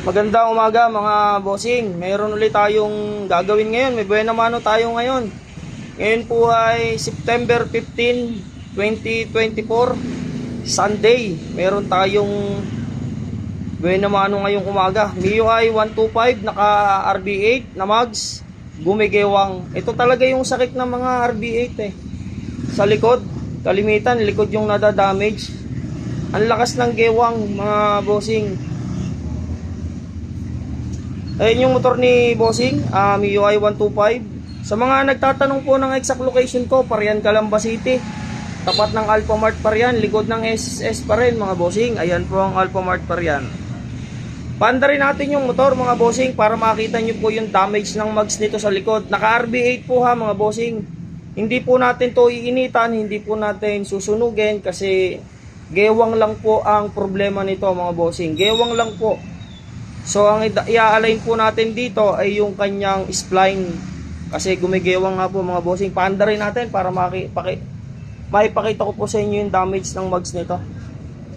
Magandang umaga mga bossing. Mayroon ulit tayong gagawin ngayon. May buena mano tayo ngayon. Ngayon po ay September 15, 2024, Sunday. Meron tayong buena mano ngayong umaga. MIUI 125 naka RB8 na mags, gumigewang. Ito talaga yung sakit ng mga RB8 sa likod, kalimitan likod yung nada-damage. Ang lakas ng gewang mga bossing. Ayun yung motor ni bossing, MIUI 125. Sa mga nagtatanong po ng exact location ko, Parian, Calamba City. Tapat ng Alphamart Parian, likod ng SSS pa rin mga bossing. Ayan po ang Alphamart Parian. Paanda rin natin yung motor mga bossing para makita nyo po yung damage ng mags nito sa likod. Naka RB8 po ha mga bossing. Hindi po natin to iinitan, hindi po natin susunugin kasi gewang lang po ang problema nito mga bossing. Gewang lang po. So ang i-align po natin dito ay yung kanyang spline. Kasi gumigewang nga po mga bossing. Paanda rin natin para maipakita ko po sa inyo yung damage ng mags nito.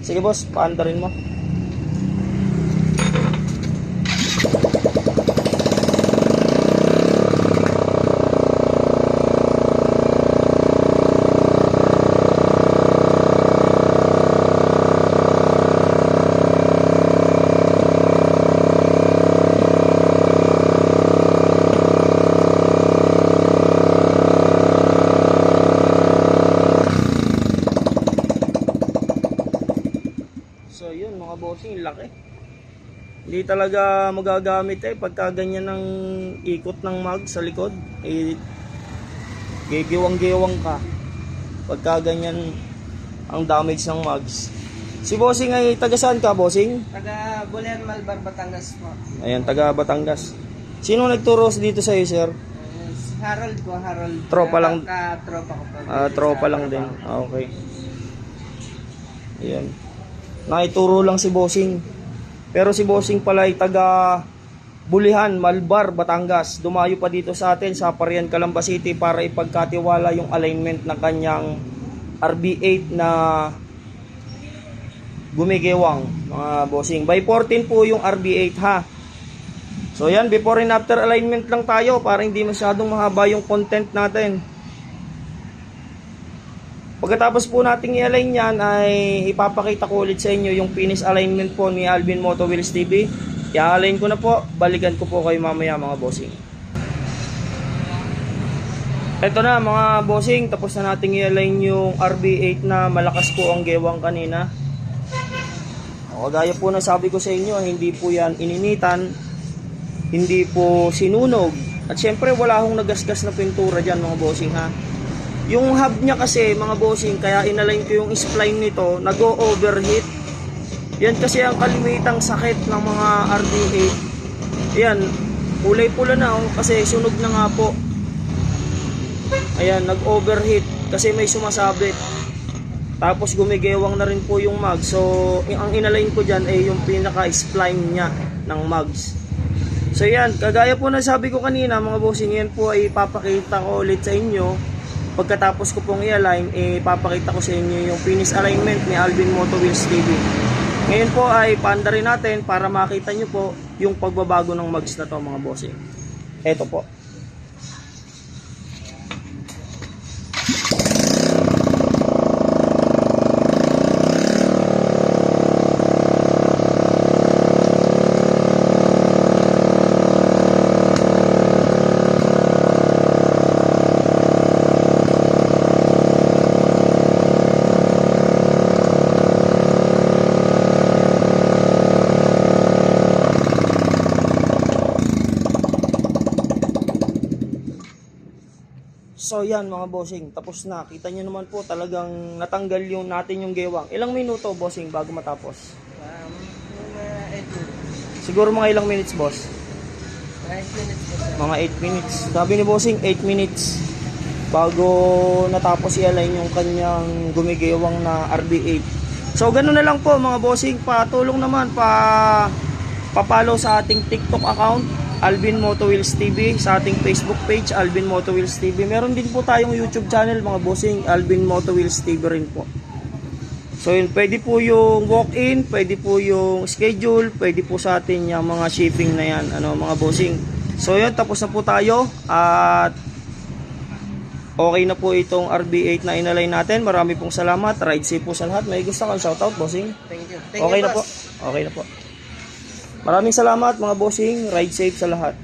Sige boss, paanda rin mo. So yun mga bossing, laki. Hindi talaga magagamit pagka ganyan ng ikot ng mag sa likod. Gegewang-gewang ka pagka ganyan ang damage ng mags. Si bossing ay taga saan ka bossing? Taga Bulen, Malbar, Batangas po. Ayan, taga Batangas. Sino nagturo dito sa iyo sir? Si Harold po, Harold. Tropa lang. Tropa ko po. Tropa lang din. Okay. Ayan. Naituro lang si bossing. Pero si bossing pala ay taga Bulihan, Malbar, Batangas. Dumayo pa dito sa atin sa Parian, Calamba City para ipagkatiwala yung alignment ng kanyang RB8 na gumigewang mga bossing. By 14 po yung RB8 ha. So yan, before and after alignment lang tayo para hindi masyadong mahaba yung content natin. Pagkatapos po nating i-align yan ay ipapakita ko ulit sa inyo yung finish alignment po ni Alvin Moto Wheels TV. I-align ko na po, balikan ko po kayo mamaya mga bossing. Ito na mga bossing, tapos na nating i-align yung RB8 na malakas po ang gewang kanina. O, gaya po na sabi ko sa inyo, hindi po yan ininitan, hindi po sinunog. At syempre wala akong nagasgas na pintura dyan mga bossing ha. Yung hub niya kasi mga bossing, kaya inalign ko yung spline nito, nag-o-overheat. Yan kasi ang kalimitang sakit ng mga RB8. Ayan, kulay pula na kasi sunog na nga po. Ayan, nag-overheat kasi may sumasabit. Tapos gumigewang na rin po yung mag. So, ang inalign ko dyan ay yung pinaka-spline niya ng mags. So yan, kagaya po na sabi ko kanina mga bossing, yan po ay ipapakita ko ulit sa inyo. Pagkatapos ko pong i-align, ipapakita ko sa inyo yung finish alignment ni Alvin Moto Wheels TV. Ngayon po ay paanda rin natin para makita nyo po yung pagbabago ng mags na to mga bossing. Eto po. So yan mga bossing, tapos na. Kita nyo naman po talagang natanggal yung natin yung gewang. Ilang minuto bossing bago matapos? Mga 8 minutes. Siguro mga ilang minutes boss? 8 minutes po. Mga 8 minutes. Sabi ni bossing 8 minutes bago natapos i-align yung kanyang gumigewang na RB8. So ganoon na lang po mga bossing, patulong naman pa-follow sa ating TikTok account Alvin Moto Wheels TV, sa ating Facebook page Alvin Moto Wheels TV. Meron din po tayong YouTube channel mga bossing, Alvin Moto Wheels TV rin po. So So yun, pwede po yung walk-in, pwede po yung schedule, pwede po sa atin yung mga shipping na yan, mga bossing. So yun, tapos na po tayo at okay na po itong RB8 na inalay natin. Marami pong salamat. Ride safe po sa lahat. May gusto kang shoutout, bossing? Thank you. Okay na po. Okay na po. Maraming salamat mga bossing. Ride safe sa lahat.